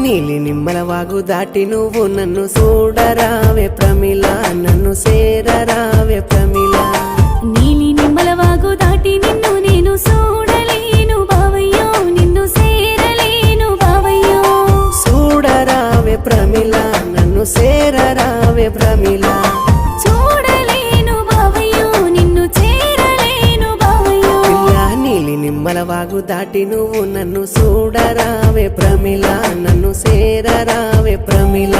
నీలి నిమ్మల వాగు దాటి నువ్వు నన్ను చూడరావే ప్రమిళ, నన్ను సేరరావే ప్రమిళ. నీలి నిమ్మల వాగు దాటి నిన్ను నేను చూడలేను బావయ్యో, నిన్ను సేరలేను బావయ్యో. చూడరావే ప్రమిళ, నన్ను సేరరావే ప్రమిళ. చూడలేను బావయ్యో, నిన్ను చేరలేను బావయ్యో. నీలి నిమ్మల వాగు దాటి నువ్వు నన్ను చూడరావే ప్రమిళ, నన్ను సేరరావే ప్రమిళ.